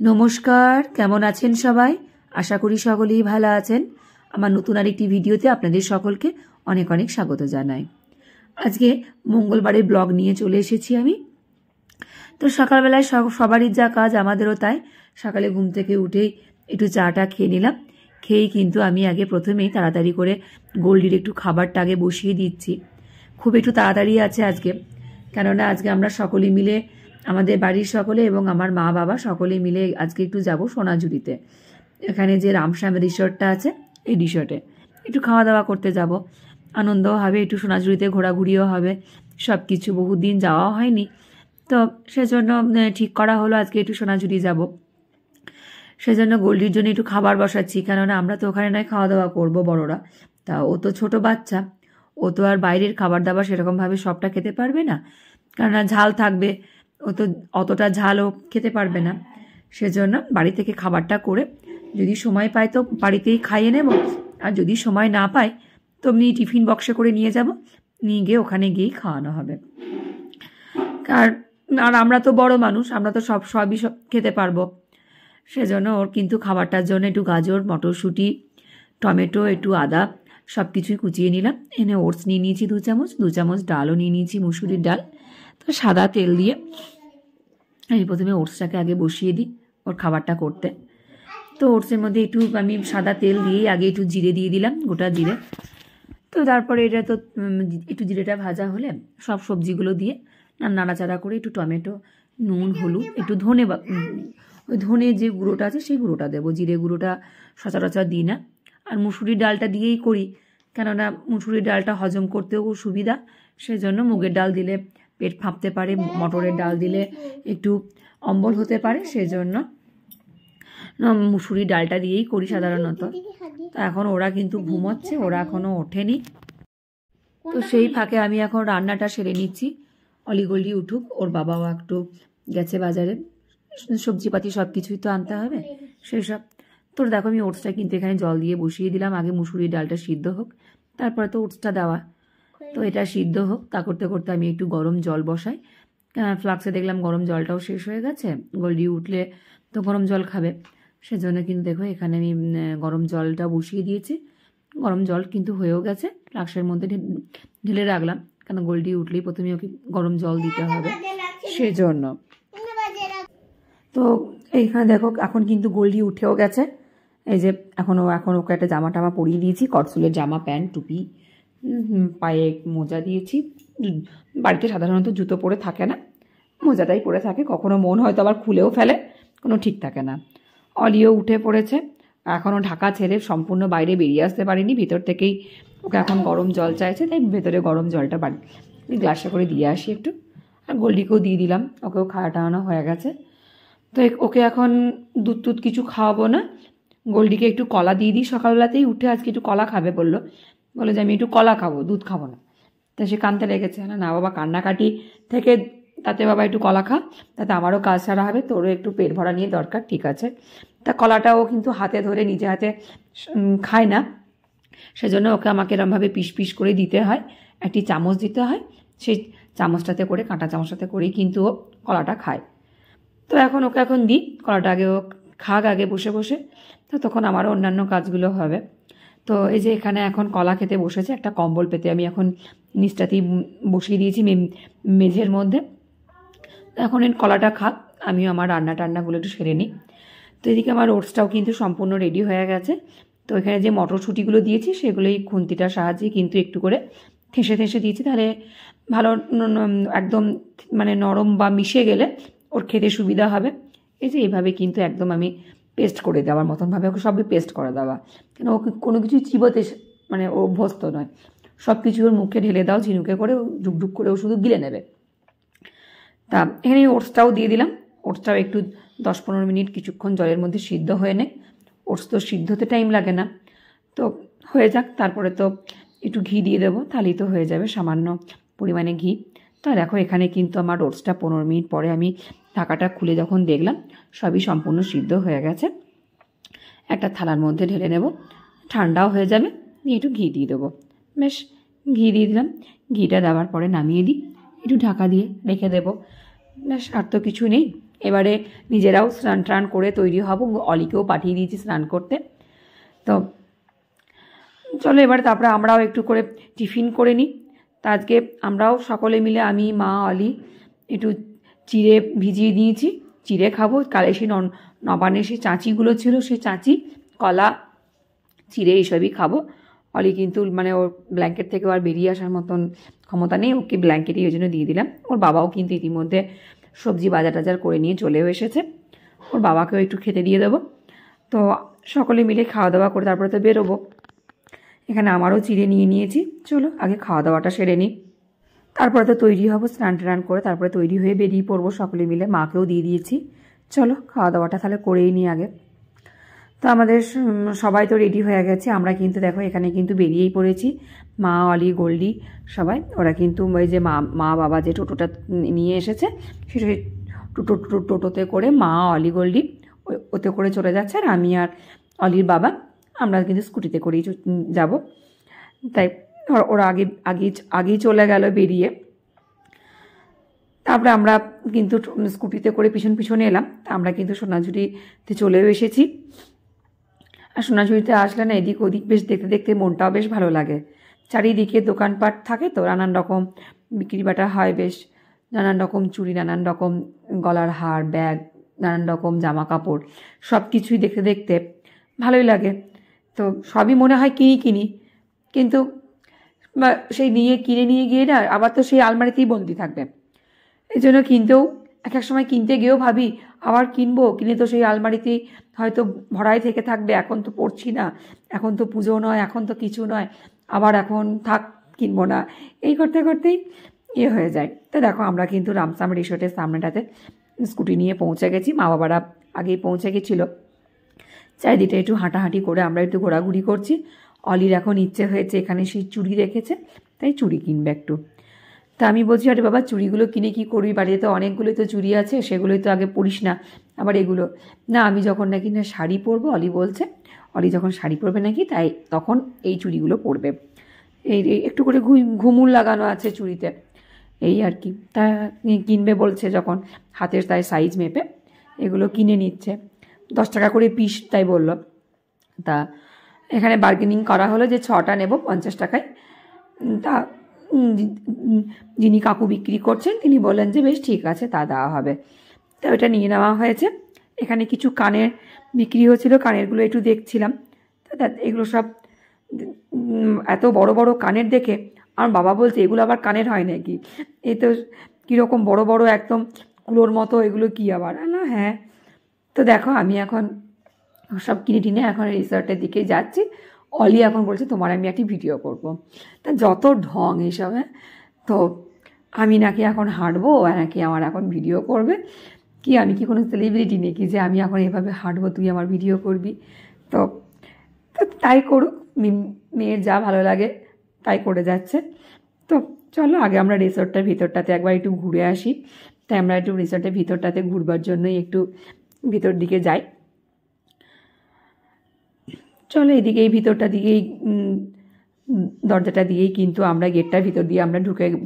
নমস্কার, কেমন আছেন সবাই? আশা করি সকলেই ভালো আছেন। আমার নতুন আরেকটি ভিডিওতে আপনাদের সকলকে অনেক অনেক স্বাগত জানাই। আজকে মঙ্গলবারের ব্লগ নিয়ে চলে এসেছি আমি। তো সকালবেলায় সবারই যা কাজ, আমাদেরও তাই। সকালে ঘুম থেকে উঠেই একটু চাটা খেয়ে নিলাম। খেয়েই কিন্তু আমি আগে প্রথমেই তাড়াতাড়ি করে গোল্ডির একটু খাবারটা আগে বসিয়ে দিচ্ছি। খুব একটু তাড়াতাড়ি আছে আজকে, কেননা আজকে আমরা সকলে মিলে, আমাদের বাড়ির সকলে এবং আমার মা বাবা সকলে মিলে আজকে একটু যাব সোনাঝুরিতে। এখানে যে রামশ্যাম রিসর্টটা আছে, এই রিসর্টে একটু খাওয়া দাওয়া করতে যাব। আনন্দও হবে, একটু সোনাঝুরিতে ঘোরাঘুরিও হবে, সব কিছু বহুদিন যাওয়া হয়নি। তো সেজন্য ঠিক করা হলো আজকে একটু সোনাঝুরি যাব। সেজন্য গোল্ডির জন্য একটু খাবার বসাচ্ছি, কেননা আমরা তো ওখানে নয় খাওয়া দাওয়া করবো বড়রা, তা ও তো ছোট বাচ্চা, ও তো আর বাইরের খাবার দাবার সেরকমভাবে সবটা খেতে পারবে না, কেননা ঝাল থাকবে, ও তো অতটা ঝালও খেতে পারবে না। সেজন্য বাড়ি থেকে খাবারটা করে যদি সময় পাই তো বাড়িতেই খাইয়ে নেব, আর যদি সময় না পাই তো এমনি টিফিন বক্সে করে নিয়ে যাব, নিয়ে গিয়ে ওখানে গিয়েই খাওয়ানো হবে। আর আমরা তো বড় মানুষ, আমরা তো সবই খেতে পারবো। সেজন্য ওর কিন্তু খাবারটার জন্য একটু গাজর, মটরশুঁটি, টমেটো, একটু আদা সব কিছুই কুচিয়ে নিলাম। এনে ওটস নিয়ে নিয়েছি 2 চামচ, 2 চামচ ডালও নিয়ে নিয়েছি, মুসুরির ডাল। তো সাদা তেল দিয়ে আমি প্রথমে ওটসটাকে আগে বসিয়ে দিই ওর খাবারটা করতে। তো ওটসের মধ্যে একটু আমি সাদা তেল দিয়েই আগে একটু জিরে দিয়ে দিলাম, গোটা জিরে। তো তারপরে এটা তো একটু জিরেটা ভাজা হলে সব সবজিগুলো দিয়ে নাড়াচাড়া করে একটু টমেটো, নুন, হলুদ, একটু ওই ধনে যে গুঁড়োটা আছে সেই গুঁড়োটা দেবো। জিরে গুঁড়োটা সচরাচর দিই না, আর মুসুরির ডালটা দিয়েই করি, কেননা মুসুরির ডালটা হজম করতেও সুবিধা। সেজন্য মুগের ডাল দিলে পেট ফাঁপতে পারে, মটরের ডাল দিলে একটু অম্বল হতে পারে, সেজন্য মুসুরির ডালটা দিয়েই করি সাধারণত। তো এখন ওরা কিন্তু ঘুমোচ্ছে, ওরা এখনও ওঠেনি। তো সেই ফাঁকে আমি এখন রান্নাটা সেরে নিচ্ছি। অলিগলি উঠুক, ওর বাবাও একটু গেছে বাজারে, সবজিপাতি সব কিছুই তো আনতে হবে সেসব। তো দেখো আমি ওটসটা কিন্তু এখানে জল দিয়ে বসিয়ে দিলাম, আগে মুসুরির ডালটা সিদ্ধ হোক, তারপরে তো ওটসটা দেওয়া। তো এটা সিদ্ধ হোক, তা করতে করতে আমি একটু গরম জল বসাই। ফ্লাক্সে দেখলাম গরম জলটাও শেষ হয়ে গেছে, গোল্ডি উঠলে তো গরম জল খাবে। সেজন্য কিন্তু দেখো এখানে আমি গরম জলটা বসিয়ে দিয়েছি। গরম জল কিন্তু হয়েও গেছে, ফ্লাক্সের মধ্যে ঢেলে রাখলাম, কেন গোল্ডি উঠলেই প্রথমে ওকে গরম জল দিতে হবে সেজন্য। তো এইখানে দেখো এখন কিন্তু গোল্ডি উঠেও গেছে। এই যে এখন ওকে একটা জামা টামা পরিয়ে দিয়েছি, কটসুলের জামা, প্যান্ট, টুপি, পায়ে মোজা দিয়েছি। বাড়িতে সাধারণত জুতো পরে থাকে না, মোজাটাই পরে থাকে, কখনো মন হয়তো আবার খুলেও ফেলে, কোনো ঠিক থাকে না। অলিও উঠে পড়েছে, এখনও ঢাকা ছেড়ে সম্পূর্ণ বাইরে বেরিয়ে আসতে পারিনি, ভিতর থেকেই ওকে এখন গরম জল চাইছে, তাই ভেতরে গরম জলটা গ্লাসে করে দিয়ে আসি একটু। আর গোল্ডিকেও দিয়ে দিলাম, ওকেও খাওয়া টাওয়ানো হয়ে গেছে। তো ওকে এখন দুধ কিছু খাওয়াবো না, গোল্ডিকে একটু কলা দিয়ে দিই। সকালবেলাতেই উঠে আজকে একটু কলা খাবে বললো যে আমি একটু কলা খাবো, দুধ খাবো না। তা সে কাঁদতে লেগেছে, না বাবা কান্নাকাটি থেকে তাতে বাবা একটু কলা খা, তাতে আমারও কাজ সারা হবে, তোরও একটু পেট ভরা নিয়ে দরকার, ঠিক আছে। তা কলাটাও কিন্তু হাতে ধরে নিজে হাতে খায় না, সেজন্য ওকে আমাকে এরমভাবে পিস পিস করে দিতে হয়, একটি চামচ দিতে হয়, সেই চামচটাতে করে, কাঁটা চামচটাতে করেই কিন্তু ও কলাটা খায়। তো ওকে এখন দিই কলাটা, আগে ও খাক আগে বসে বসে, তো তখন আমারও অন্যান্য কাজগুলো হবে। তো এই যে এখানে এখন কলা খেতে বসেছে, একটা কম্বল পেতে আমি এখন নিচটাতেই বসিয়ে দিয়েছি মেঝের মধ্যে। এখন এই কলাটা খাক, আমিও আমার রান্নাগুলো একটু সেরে নিই। তো এদিকে আমার ওটসটাও কিন্তু সম্পূর্ণ রেডি হয়ে গেছে। তো এখানে যে মটরশুঁটিগুলো দিয়েছি সেগুলোই খুন্তিটার সাহায্যে কিন্তু একটু করে থেসে দিয়েছি, তাহলে ভালো একদম মানে নরম বা মিশে গেলে ওর খেতে সুবিধা হবে। এই যে এইভাবে কিন্তু একদম আমি পেস্ট করে দেওয়ার মতনভাবে ওকে সবই পেস্ট করে দেওয়া, কেন ওকে কোনো কিছু চিবোতে মানে ও অভ্যস্ত নয়, সব কিছু ওর মুখে ঢেলে দাও ঝিনুকে করে, ঢুকঢুক করে ও শুধু গিলে নেবে। তা এখানে ওটসটাও দিয়ে দিলাম, ওটসটাও একটু 10-15 মিনিট কিছুক্ষণ জলের মধ্যে সিদ্ধ হয়ে নে। ওটস তো সিদ্ধ হতে টাইম লাগে না, তো হয়ে যাক, তারপরে তো একটু ঘি দিয়ে দেবো, তাহলেই তো হয়ে যাবে, সামান্য পরিমাণে ঘি। তো দেখো এখানে কিন্তু আমার ওটসটা 15 মিনিট পরে আমি ঢাকাটা খুলে যখন দেখলাম সবই সম্পূর্ণ সিদ্ধ হয়ে গেছে। একটা থালার মধ্যে ঢেলে নেব, ঠান্ডাও হয়ে যাবে, দিয়ে একটু ঘি দিয়ে দেবো। বেশ, ঘি দিয়ে দিলাম, ঘিটা দেওয়ার পরে নামিয়ে দিই, একটু ঢাকা দিয়ে রেখে দেবো। ব্যাস, আর তো কিছু নেই, এবারে নিজেরাও স্নান টান করে তৈরি হব, অলিকেও পাঠিয়ে দিয়েছি স্নান করতে। তো চলো এবার তারপরে আমরাও একটু করে টিফিন করে নিই। তা আজকে আমরাও সকলে মিলে, আমি, মা, অলি একটু চিড়ে ভিজিয়ে দিয়েছি, চিড়ে খাবো। কালে সেই নবান্নের সেই চাঁচিগুলো ছিল, সেই চাঁচি, কলা, চিড়ে এইসবই খাবো। অলি কিন্তু মানে ওর ব্ল্যাঙ্কেট থেকে আর বেরিয়ে আসার মতন ক্ষমতা নেই, ওকে ব্ল্যাঙ্কেটই ওই জন্য দিয়ে দিলাম। ওর বাবাও কিন্তু ইতিমধ্যে সবজি বাজার টাজার করে নিয়ে চলেও এসেছে, ওর বাবাকেও একটু খেতে দিয়ে দেবো। তো সকলে মিলে খাওয়া দাওয়া করে তারপরে তো বেরোবো। এখানে আমারও চিড়ে নিয়ে নিয়েছি, চলো আগে খাওয়া দাওয়াটা সেরে নিই, তারপরে তো তৈরি হবো স্নান টান করে, তারপরে তৈরি হয়ে বেরিয়ে পড়বো সকলে মিলে। মাকেও দিয়ে দিয়েছি, চলো খাওয়া দাওয়াটা তাহলে করেই নিই আগে। তো আমাদের সবাই তো রেডি হয়ে গেছে, আমরা কিন্তু দেখো এখানে কিন্তু বেরিয়েই পড়েছি, মা, অলি, গোল্ডি সবাই। ওরা কিন্তু ওই যে মা বাবা যে টোটোটা নিয়ে এসেছে সেই টোটোতে করে মা, অলি, গোল্ডি ওতে করে চলে যাচ্ছে, আর আমি আর অলির বাবা আমরা কিন্তু স্কুটিতে করেই যাব। তাই ওরা আগেই চলে গেল বেরিয়ে। তারপরে আমরা কিন্তু স্কুটিতে করে পিছনে এলাম। আমরা কিন্তু সোনাঝুরিতে চলেও এসেছি। আর সোনাঝুরিতে আসলে না এদিক ওদিক বেশ দেখতে দেখতে মনটাও বেশ ভালো লাগে। চারিদিকে দোকানপাট থাকে, তো নানান রকম বিক্রি বাটা হয়, বেশ নানান রকম চুড়ি, নানান রকম গলার হার, ব্যাগ, নানান রকম জামা কাপড়, সব কিছুই দেখতে দেখতে ভালোই লাগে। তো সবই মনে হয় কিনি, কিন্তু সেই কিনে নিয়ে গিয়ে না আবার তো সেই আলমারিতেই বন্দি থাকবে। এই জন্য এক সময় কিনতে গিয়েও ভাবি আবার কিনে তো সেই আলমারিতেই হয়তো ভরাই থেকে থাকবে, এখন তো পড়ছি না, এখন তো পুজো নয়, এখন তো কিছু নয়, আবার এখন কিনবো না, এই করতে করতেই হয়ে যায়। তো দেখো আমরা কিন্তু রামসাম রিসোর্টের সামনেটাতে স্কুটি নিয়ে পৌঁছে গেছি, মা বাবারা আগেই পৌঁছে গেছিলো। চারিদিকে একটু হাঁটাহাঁটি করে আমরা একটু ঘোরাঘুরি করছি। অলির এখন ইচ্ছে হয়েছে, এখানে সেই চুড়ি রেখেছে, তাই চুড়ি কিনবে একটু। তা আমি বলছি, আরে বাবা চুড়িগুলো কিনে কী করবি, বাড়িতে তো অনেকগুলোই তো চুড়ি আছে, সেগুলোই তো আগে পরিস না, আবার এগুলো না, আমি যখন নাকি না শাড়ি পরবো, অলি বলছে, অলি যখন শাড়ি পরবে নাকি তাই তখন এই চুড়িগুলো পরবে, এই একটু করে ঘুমুর লাগানো আছে চুড়িতে, এই আর কি। তা কিনবে বলছে যখন, হাতের তাই সাইজ মেপে এগুলো কিনে নিচ্ছে, 10 টাকা করে পিস তাই বলল। তা এখানে বার্গেনিং করা হলো যে 6টা নেব 50 টাকায়। তা যিনি কাকু বিক্রি করছেন তিনি বললেন যে বেশ ঠিক আছে, তা দেওয়া হবে। তা ওটা নিয়ে নেওয়া হয়েছে। এখানে কিছু কানের বিক্রি হচ্ছিল, কানেরগুলো একটু দেখছিলাম। তা এগুলো সব এত বড় বড় কানের দেখে আমার বাবা বলছে এগুলো আবার কানের হয় নাকি, এই তো কীরকম বড় বড় একদম কুলোর মতো, এগুলো কি আবার না। হ্যাঁ, তো দেখো আমি এখন সব কিনে এখন রিসর্টের দিকে যাচ্ছি। অলি এখন বলছে তোমার আমি একটি ভিডিও করব। তা যত ঢং এইসব। হ্যাঁ, তো আমি নাকি এখন হাঁটবো, নাকি আমার এখন ভিডিও করবে, কি আমি কি কোনো সেলিব্রিটি নাকি যে আমি এখন এভাবে হাঁটবো তুই আমার ভিডিও করবি? তো তাই করুক, মেয়ের যা ভালো লাগে তাই করে যাচ্ছে। তো চলো আগে আমরা রিসর্টটার ভিতরটাতে একবার একটু ঘুরে আসি। তাই আমরা একটু রিসর্টের ভিতরটাতে ঘুরবার জন্যই একটু ভিতর দিকে যাই। চলো এদিকে এই ভিতরটা দিকেই দরজাটা দিয়েই কিন্তু আমরা গেটটার ভিতর দিয়ে আমরা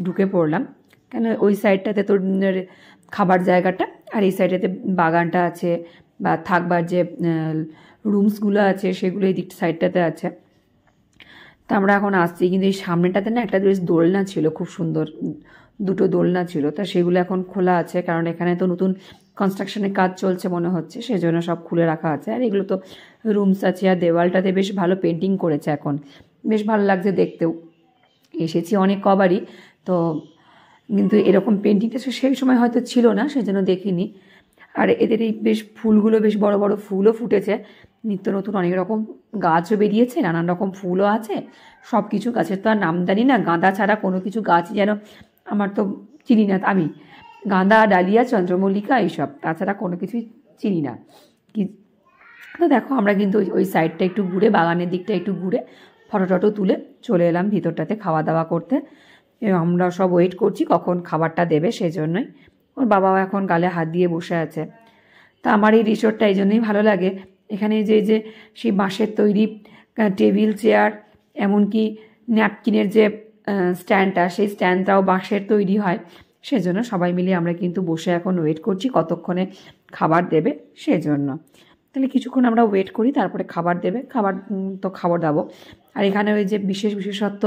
ঢুকে পড়লাম, কেন ওই সাইডটাতে তোর খাবার জায়গাটা, আর এই সাইডটাতে বাগানটা আছে, বা থাকবার যে রুমসগুলো আছে সেগুলো এই দিকটা সাইডটাতে আছে। তো আমরা এখন আসছি, কিন্তু এই সামনেটাতে না একটা বেশ দোলনা ছিল, খুব সুন্দর 2টো দোলনা ছিল। তা সেগুলো এখন খোলা আছে, কারণ এখানে তো নতুন কনস্ট্রাকশনের কাজ চলছে মনে হচ্ছে, সেজন্য সব খুলে রাখা আছে। আর এগুলো তো রুমস আছে, আর দেওয়ালটাতে বেশ ভালো পেন্টিং করেছে, এখন বেশ ভালো লাগছে দেখতেও। এসেছি অনেক কবারই, তো কিন্তু এরকম পেন্টিংটা সেই সময় হয়তো ছিল না, সেজন্য দেখিনি। আর এদের এই বেশ ফুলগুলো, বেশ বড় বড় ফুলও ফুটেছে, নিত্য নতুন অনেক রকম গাছও বেরিয়েছে, নানান রকম ফুলও আছে। সব কিছু গাছের তো আর নাম জানি না, গাঁদা ছাড়া কোনো কিছু গাছই যেন আমার তো চিনি না আমি, গাঁদা, ডালিয়া, চন্দ্রমল্লিকা এইসব, তাছাড়া কোনো কিছুই চিনি না কি। তো দেখো আমরা কিন্তু ওই সাইডটা একটু ঘুরে, বাগানের দিকটা একটু ঘুরে ফটো টটো তুলে চলে এলাম ভিতরটাতে খাওয়া দাওয়া করতে। আমরা সব ওয়েট করছি কখন খাবারটা দেবে, সেই জন্যই। ওর বাবাও এখন গালে হাত দিয়ে বসে আছে। তা আমার এই রিসোর্টটা এই জন্যই ভালো লাগে, এখানে যে সেই বাঁশের তৈরি টেবিল, চেয়ার, এমনকি ন্যাপকিনের যে স্ট্যান্ডটা, সেই স্ট্যান্ডটাও বাঁশের তৈরি হয়, সেজন্য সবাই মিলে আমরা কিন্তু বসে এখন ওয়েট করছি কতক্ষণে খাবার দেবে সেজন্য। তাহলে কিছুক্ষণ আমরা ওয়েট করি, তারপরে খাবার দেবে। তো খাবার দাবো। আর এখানে ওই যে বিশেষত্ব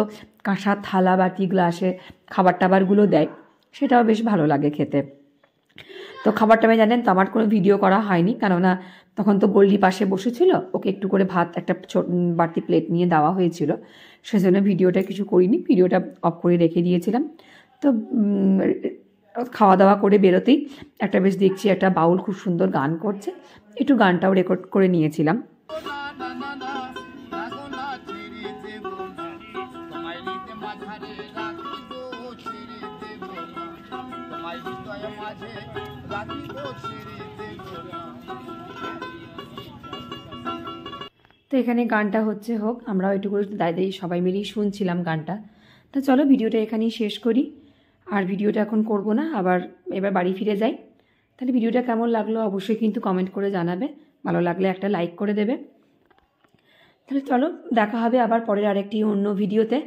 কাঁসার থালা বাটি গ্লাসে খাবার টাবারগুলো দেয়, সেটাও বেশ ভালো লাগে খেতে। তো খাবার টাইমে জানেন তো আমার কোনো ভিডিও করা হয়নি, কেননা তখন তো গোল্ডি পাশে বসেছিল, ওকে একটু করে ভাত একটা বাড়তি প্লেট নিয়ে দেওয়া হয়েছিল, সেজন্য ভিডিওটা কিছু করিনি, ভিডিওটা অফ করে রেখে দিয়েছিলাম। তো খাওয়া দাওয়া করে বেরোতেই একটা বেশ দেখছি একটা বাউল খুব সুন্দর গান করছে, একটু গানটাও রেকর্ড করে নিয়েছিলাম। তো এখানে গানটা হচ্ছে হোক, আমরাও একটু করে দাঁড়িয়ে সবাই মিলেই শুনছিলাম গানটা। তো চলো ভিডিওটা এখানেই শেষ করি, আর ভিডিওটা এখন করব না, এবার বাড়ি ফিরে যাই। তাহলে ভিডিওটা কেমন লাগলো অবশ্যই কিন্তু কমেন্ট করে জানাবে, ভালো লাগলে একটা লাইক করে দেবে। তাহলে চলো দেখা হবে আবার পরের আরেকটি অন্য ভিডিওতে।